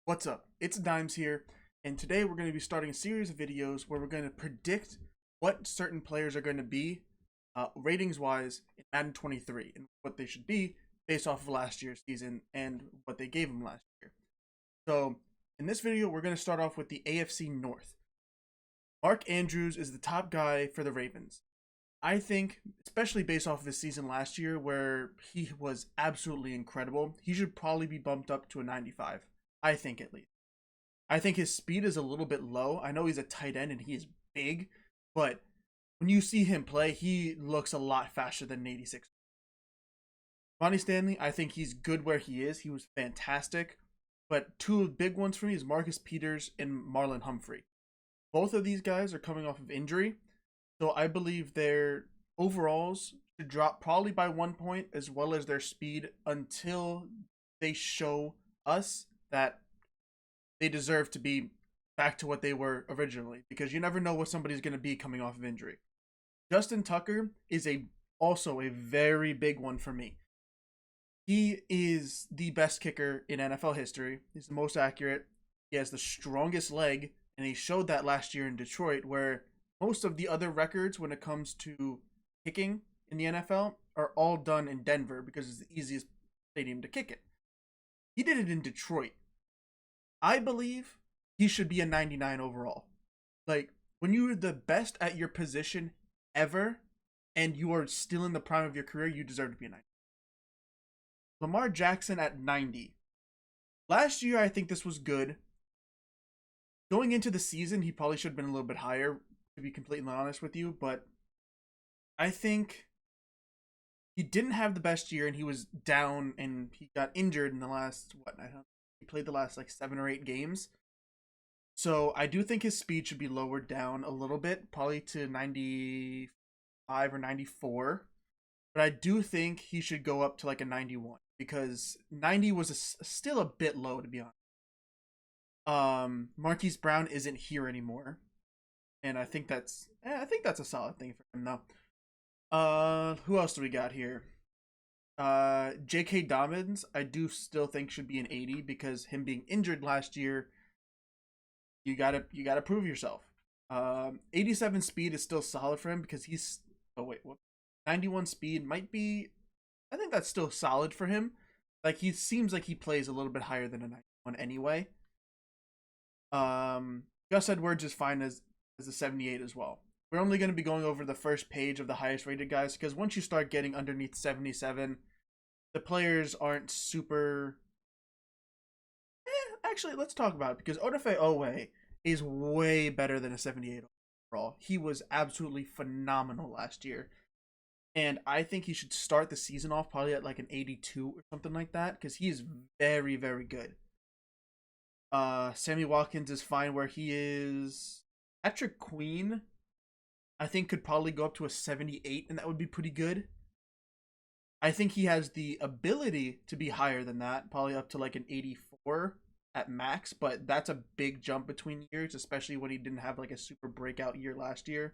What's up? It's Dimes here, and today we're going to be starting a series of videos where we're going to predict what certain players are going to be ratings-wise in Madden 23 and what they should be based off of last year's season and what they gave them last year. So, in this video, we're going to start off with the AFC North. Mark Andrews is the top guy for the Ravens. I think, especially based off of his season last year where he was absolutely incredible, he should probably be bumped up to a 95. I think at least. I think his speed is a little bit low. I know he's a tight end and he is big, but when you see him play, he looks a lot faster than an 86. Ronnie Stanley, I think he's good where he is. He was fantastic. But two big ones for me is Marcus Peters and Marlon Humphrey. Both of these guys are coming off of injury, so I believe their overalls should drop probably by 1 point as well as their speed until they show us that they deserve to be back to what they were originally, because you never know what somebody's going to be coming off of injury. Dustin Tucker is also a very big one for me. He is the best kicker in NFL history. He's the most accurate. He has the strongest leg, and he showed that last year in Detroit, where most of the other records when it comes to kicking in the NFL are all done in Denver because it's the easiest stadium to kick it. He did it in Detroit. I believe he should be a 99 overall. Like, when you're the best at your position ever and you are still in the prime of your career, you deserve to be a 90. Lamar Jackson at 90. Last year, I think this was good. Going into the season, he probably should have been a little bit higher, to be completely honest with you, but I think he didn't have the best year and he was down and he got injured in the last, he played the last like 7 or 8 games. So I do think his speed should be lowered down a little bit, probably to 95 or 94. But I do think he should go up to like a 91 because 90 was still a bit low, to be honest. Marquise Brown isn't here anymore, and I think that's a solid thing for him though. Who else do we got here? J.K. Dobbins, I do still think should be an 80 because him being injured last year, you gotta prove yourself. 87 speed is still solid for him because he's 91 speed might be, I think that's still solid for him. Like, he seems like he plays a little bit higher than a 91 anyway. Gus Edwards is fine as a 78 as well. We're only going to be going over the first page of the highest rated guys because once you start getting underneath 77, the players aren't super. Actually, let's talk about it because Odafe Owe is way better than a 78 overall. He was absolutely phenomenal last year. And I think he should start the season off probably at like an 82 or something like that because he is very, very good. Sammy Watkins is fine where he is. Patrick Queen, I think, could probably go up to a 78, and that would be pretty good. I think he has the ability to be higher than that, probably up to like an 84 at max, but that's a big jump between years, especially when he didn't have like a super breakout year last year.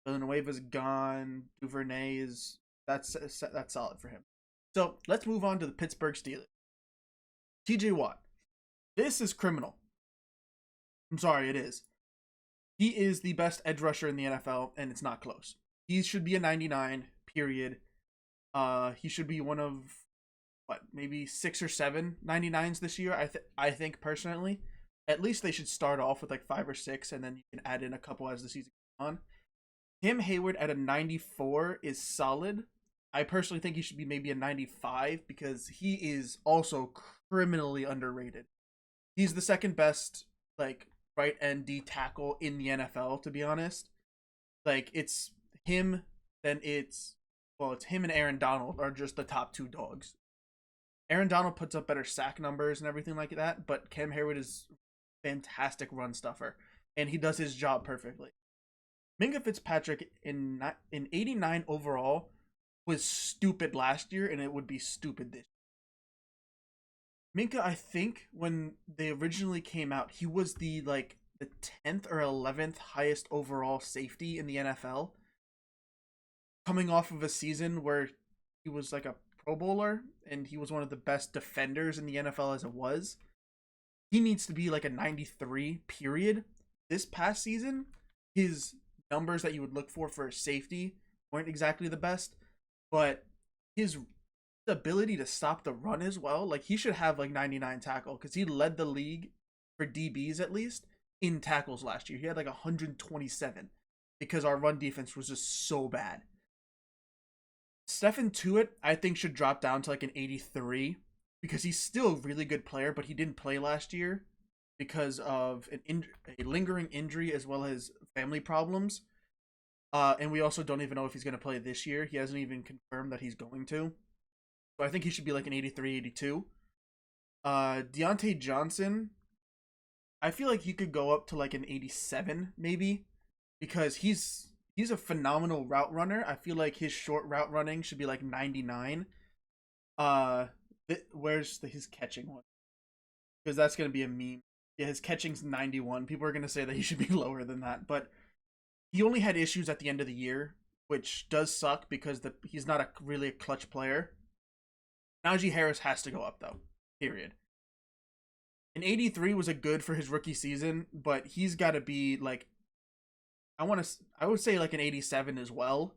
Villanueva's gone. Duvernay that's solid for him. So let's move on to the Pittsburgh Steelers. TJ Watt. This is criminal. I'm sorry, it is. He is the best edge rusher in the NFL, and it's not close. He should be a 99, period. He should be one of, maybe 6 or 7 99s this year, I think, personally. At least they should start off with like 5 or 6, and then you can add in a couple as the season goes on. Him, Hayward, at a 94 is solid. I personally think he should be maybe a 95 because he is also criminally underrated. He's the second best, like, right end D tackle in the NFL, to be honest. Like, it's him, then it's him and Aaron Donald are just the top 2 dogs. Aaron Donald puts up better sack numbers and everything like that, but Cam Hayward is fantastic run stuffer, and he does his job perfectly. Mingo Fitzpatrick in 89 overall was stupid last year, and it would be stupid this year. Minka, I think when they originally came out, he was the 10th or 11th highest overall safety in the NFL. Coming off of a season where he was like a Pro Bowler and he was one of the best defenders in the NFL as it was. he needs to be like a 93 period. This past season, his numbers that you would look for a safety weren't exactly the best, but his ability to stop the run as well, like he should have like 99 tackle, because he led the league for DBs at least in tackles last year. He had like 127 because our run defense was just so bad. Stefan Tuitt, I think, should drop down to like an 83 because he's still a really good player, but he didn't play last year because of a lingering injury as well as family problems. And we also don't even know if he's going to play this year. He hasn't even confirmed that he's going to. So I think he should be like an 83, 82. Deontay Johnson, I feel like he could go up to like an 87 maybe, because he's a phenomenal route runner. I feel like his short route running should be like 99. Where's his catching one? Because that's going to be a meme. Yeah, his catching's 91. People are going to say that he should be lower than that, but he only had issues at the end of the year, which does suck because he's not really a clutch player. Angie Harris has to go up though. Period. An 83 was a good for his rookie season, but he's got to be like, I would say like an 87 as well,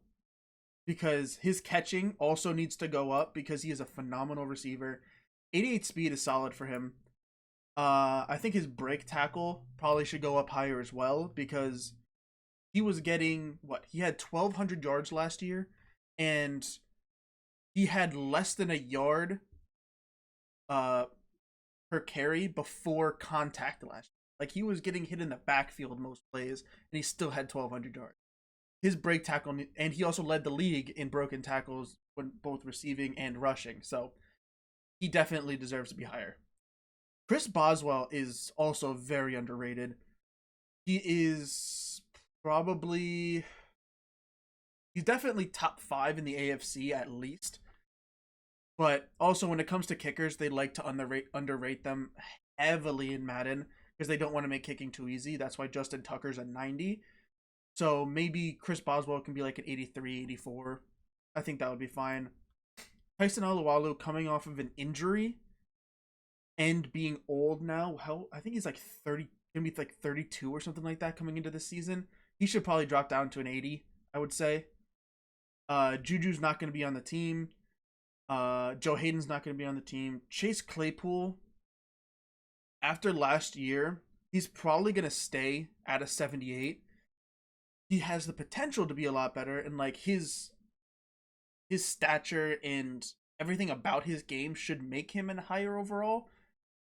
because his catching also needs to go up because he is a phenomenal receiver. 88 speed is solid for him. I think his break tackle probably should go up higher as well, because he was getting he had 1,200 yards last year, and he had less than a yard per carry before contact last year. Like, he was getting hit in the backfield most plays, and he still had 1,200 yards. His break tackle, and he also led the league in broken tackles when both receiving and rushing. So he definitely deserves to be higher. Chris Boswell is also very underrated. He's definitely top 5 in the AFC at least. But also when it comes to kickers, they like to underrate them heavily in Madden because they don't want to make kicking too easy. That's why Dustin Tucker's a 90. So maybe Chris Boswell can be like an 83, 84. I think that would be fine. Tyson Alualu coming off of an injury and being old now. I think he's like 30, gonna be like 32 or something like that coming into this season. He should probably drop down to an 80, I would say. Juju's not going to be on the team. Joe Hayden's not going to be on the team. Chase Claypool, after last year, he's probably going to stay at a 78. He has the potential to be a lot better, and like his stature and everything about his game should make him a higher overall.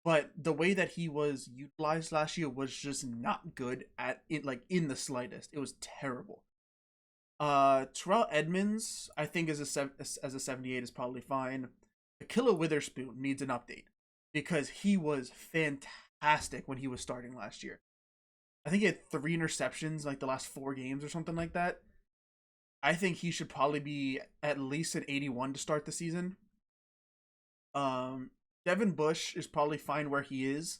But the way that he was utilized last year was just not good in the slightest. It was terrible. Tyrell Edmonds, I think as a 78 is probably fine. Akilla Witherspoon needs an update because he was fantastic when he was starting last year. I think he had 3 interceptions like the last 4 games or something like that. I think he should probably be at least an 81 to start the season. Devon Bush is probably fine where he is.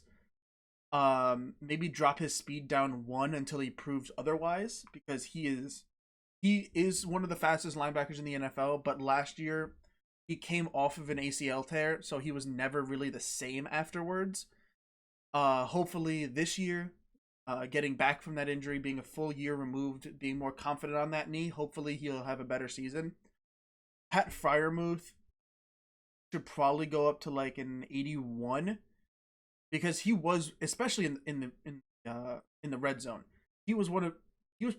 Maybe drop his speed down 1 until he proves otherwise, because he is one of the fastest linebackers in the NFL, but last year he came off of an ACL tear, so he was never really the same afterwards. Hopefully this year, getting back from that injury, being a full year removed, being more confident on that knee, hopefully he'll have a better season. Pat Freiermuth should probably go up to like an 81, because he was, especially in the red zone, he was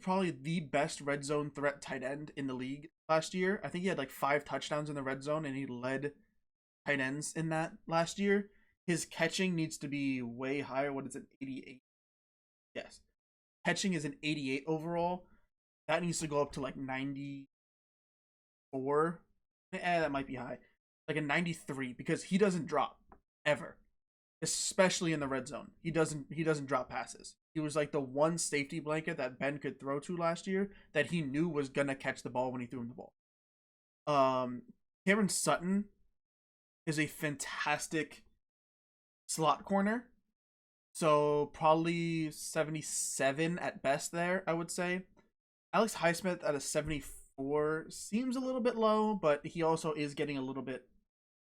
probably the best red zone threat tight end in the league last year. I think he had like 5 touchdowns in the red zone, and he led tight ends in that last year. His catching needs to be way higher. What is it, 88? Yes. Catching is an 88 overall. That needs to go up to like 94. That might be high. Like a 93, because he doesn't drop ever, especially in the red zone. He doesn't drop passes. He was like the one safety blanket that Ben could throw to last year that he knew was gonna catch the ball when he threw him the ball. Cameron Sutton is a fantastic slot corner, so probably 77 at best there, I would say. Alex Highsmith at a 74 seems a little bit low, but he also is getting a little bit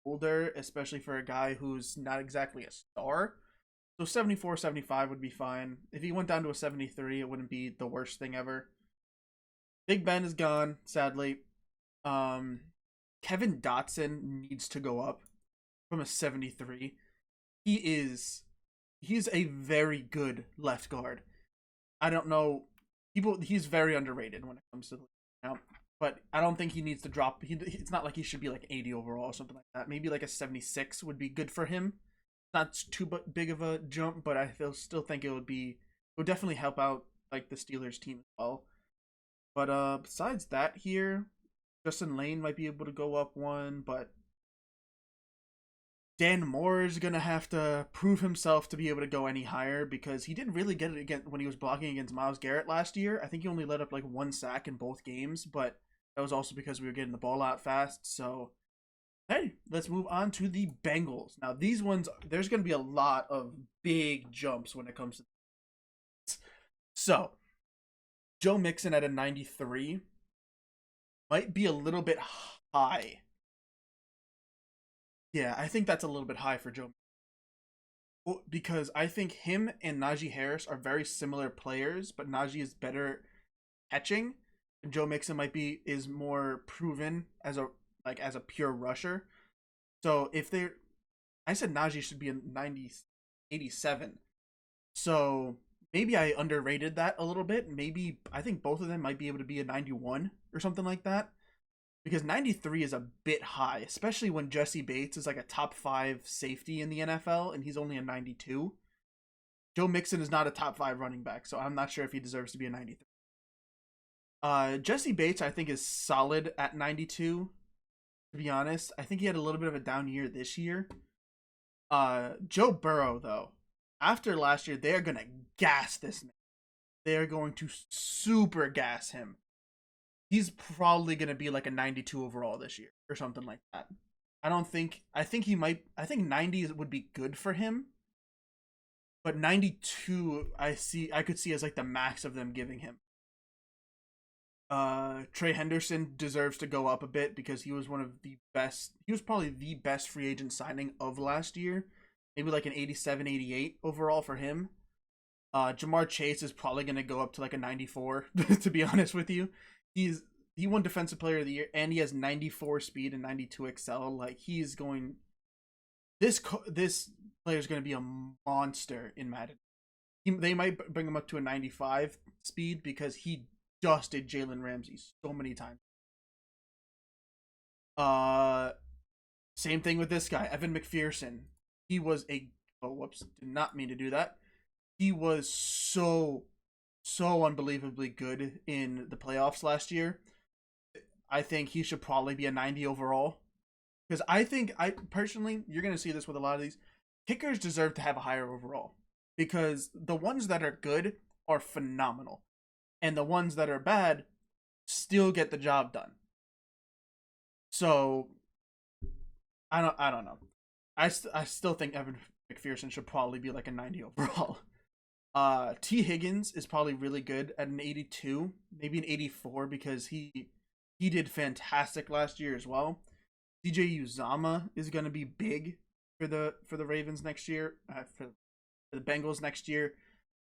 older, especially for a guy who's not exactly a star. So 74, 75 would be fine. If he went down to a 73, it wouldn't be the worst thing ever. Big Ben is gone, sadly. Kevin Dotson needs to go up from a 73. He's a very good left guard. I don't know. He's very underrated when it comes to the league, but I don't think he needs to drop. It's not like he should be like 80 overall or something like that. Maybe like a 76 would be good for him. Not too big of a jump, but I still think it would definitely help out like the Steelers team as well. But besides that, here Justin Lane might be able to go up one, but Dan Moore is gonna have to prove himself to be able to go any higher, because he didn't really get it again when he was blocking against Myles Garrett last year. I think he only let up like 1 sack in both games, but that was also because we were getting the ball out fast. So hey, let's move on to the Bengals. Now these ones, there's gonna be a lot of big jumps when it comes to this. So Joe Mixon at a 93 might be a little bit high. Yeah, I think that's a little bit high for Joe. Because I think him and Najee Harris are very similar players, but Najee is better catching, and Joe Mixon is more proven as a pure rusher. So I said Najee should be a 87. So maybe I underrated that a little bit. Maybe I think both of them might be able to be a 91 or something like that. Because 93 is a bit high, especially when Jesse Bates is like a top 5 safety in the NFL and he's only a 92. Joe Mixon is not a top 5 running back, so I'm not sure if he deserves to be a 93. Jesse Bates, I think, is solid at 92, to be honest. I think he had a little bit of a down year this year. Joe Burrow, though, after last year, they're going to gas this man. They're going to super gas him. He's probably going to be like a 92 overall this year or something like that. I think 90 would be good for him. But 92, I could see as like the max of them giving him. Trey Henderson deserves to go up a bit because he was one of the best. He was probably the best free agent signing of last year. Maybe like an 87, 88 overall for him. Jamar Chase is probably going to go up to like a 94, to be honest with you. He won Defensive Player of the Year, and he has 94 speed and 92 excel. Like, he's going. This player is going to be a monster in Madden. They might bring him up to a 95 speed because he dusted Jalen Ramsey so many times. Same thing with this guy, Evan McPherson. He was did not mean to do that. He was so unbelievably good in the playoffs last year. I think he should probably be a 90 overall. Because I personally, you're going to see this with a lot of these, kickers deserve to have a higher overall. Because the ones that are good are phenomenal. And the ones that are bad still get the job done. So, I don't know. I still think Evan McPherson should probably be like a 90 overall. T. Higgins is probably really good at an 82, maybe an 84, because he did fantastic last year as well. DJ Uzama is going to be big for the Ravens next year, for the Bengals next year,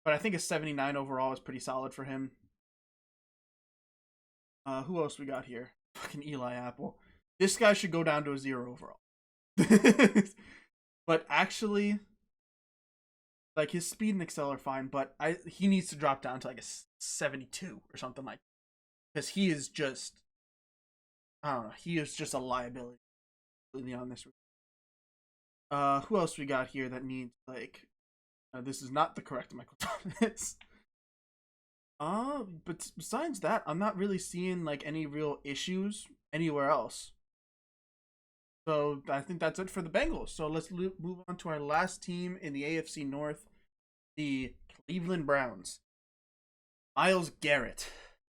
but I think a 79 overall is pretty solid for him. Who else we got here? Fucking Eli Apple. This guy should go down to a 0 overall. But actually, like, his speed and excel are fine, but he needs to drop down to like a 72 or something like that. Because he is just, I don't know, he is just a liability on this. Who else we got here that needs, like, this is not the correct Michael Thomas. But besides that, I'm not really seeing like any real issues anywhere else. So I think that's it for the Bengals. So let's move on to our last team in the AFC North, the Cleveland Browns. Myles Garrett.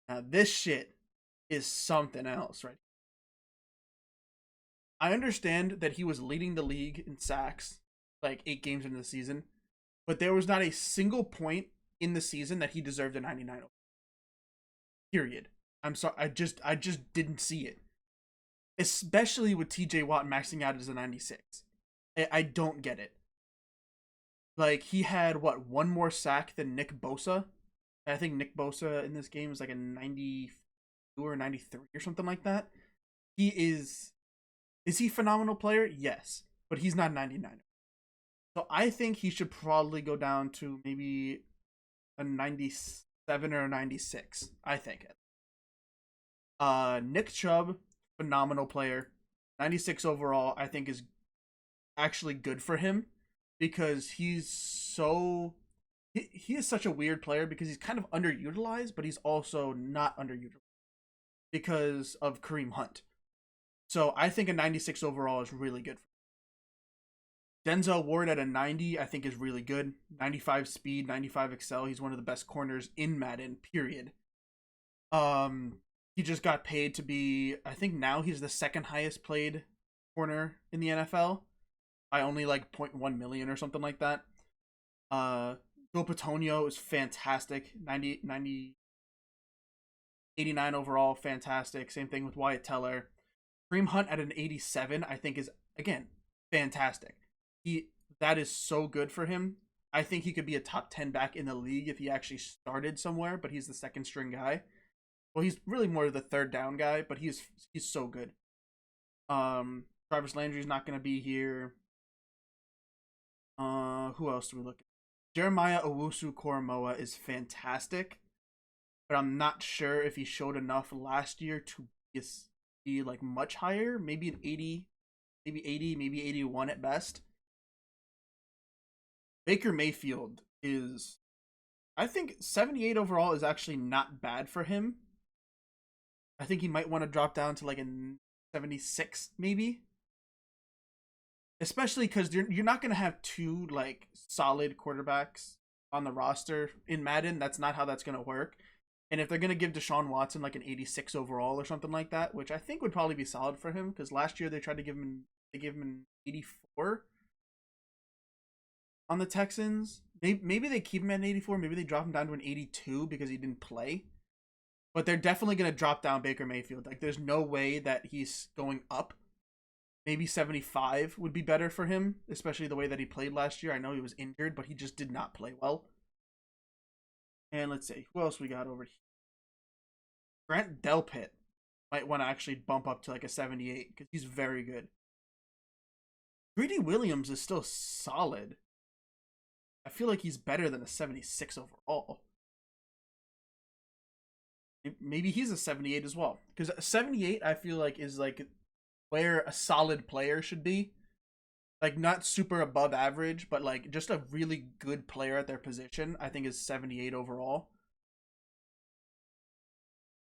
Now this shit is something else, right? I understand that he was leading the league in sacks like 8 games into the season, but there was not a single point in the season that he deserved a 99. Period. I'm sorry, I just didn't see it. Especially with TJ Watt maxing out as a 96. I don't get it. Like, he had, what, one more sack than Nick Bosa? I think Nick Bosa in this game is like a 92 or 93 or something like that. He is he a phenomenal player? Yes. But he's not 99. So I think he should probably go down to maybe a 97 or a 96, I think. Nick Chubb, phenomenal player. 96 overall, I think is actually good for him because he is such a weird player because he's kind of underutilized, but he's also not underutilized because of Kareem Hunt. So I think a 96 overall is really good. Denzel Ward at a 90, I think is really good. 95 speed, 95 excel. He's one of the best corners in Madden, period. He just got paid to be, I think now he's the second highest played corner in the NFL by only like 0.1 million or something like that. Joe Patonio is fantastic. 89 overall, fantastic. Same thing with Wyatt Teller. Kareem Hunt at an 87, I think is, again, fantastic. That is so good for him. I think he could be a top 10 back in the league if he actually started somewhere, but he's the second string guy. Well, he's really more the third down guy, but he's so good. Travis Landry's not going to be here. Who else do we look at? Jeremiah Owusu-Koramoah is fantastic, but I'm not sure if he showed enough last year to be like much higher. Maybe an 80, maybe 80, maybe 81 at best. Baker Mayfield is, I think 78 overall is actually not bad for him. I think he might want to drop down to like a 76 maybe. Especially because you're not going to have two like solid quarterbacks on the roster in Madden. That's not how that's going to work. And if they're going to give Deshaun Watson like an 86 overall or something like that, which I think would probably be solid for him, because last year they tried to give him an 84 on the Texans. Maybe they keep him at an 84. Maybe they drop him down to an 82 because he didn't play. But they're definitely going to drop down Baker Mayfield. Like, there's no way that he's going up. Maybe 75 would be better for him, especially the way that he played last year. I know he was injured, but he just did not play well. And let's see, who else we got over here? Grant Delpit might want to actually bump up to like a 78 because he's very good. Greedy Williams is still solid. I feel like he's better than a 76 overall. Maybe he's a 78 as well. Because a 78, I feel like, is like where a solid player should be. Like, not super above average, but like just a really good player at their position, I think is 78 overall.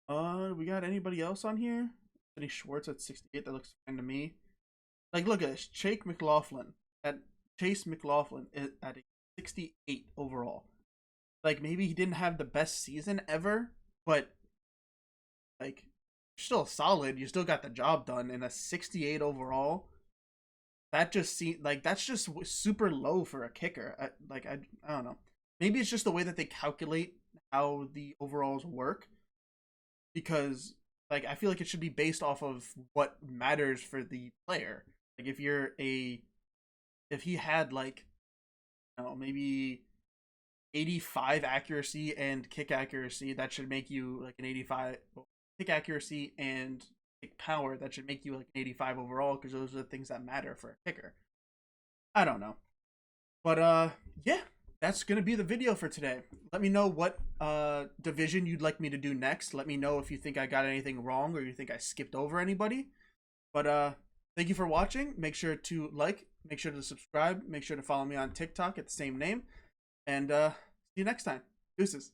We got anybody else on here? Eddie Schwartz at 68, that looks fine to me. Like, look at this. Chase Mclaughlin at a 68 overall. Like, maybe he didn't have the best season ever, but like, you're still solid. You still got the job done. And a 68 overall, that just seems like that's just super low for a kicker. I don't know. Maybe it's just the way that they calculate how the overalls work, because like I feel like it should be based off of what matters for the player. Like if he had like, I don't know, maybe 85 accuracy and kick accuracy, that should make you like an 85. Kick accuracy and kick power, that should make you like an 85 overall, because those are the things that matter for a kicker. I don't know. But yeah, that's gonna be the video for today. Let me know what division you'd like me to do next. Let me know if you think I got anything wrong or you think I skipped over anybody. But thank you for watching. Make sure to like, make sure to subscribe, make sure to follow me on TikTok at the same name, and see you next time. Deuces.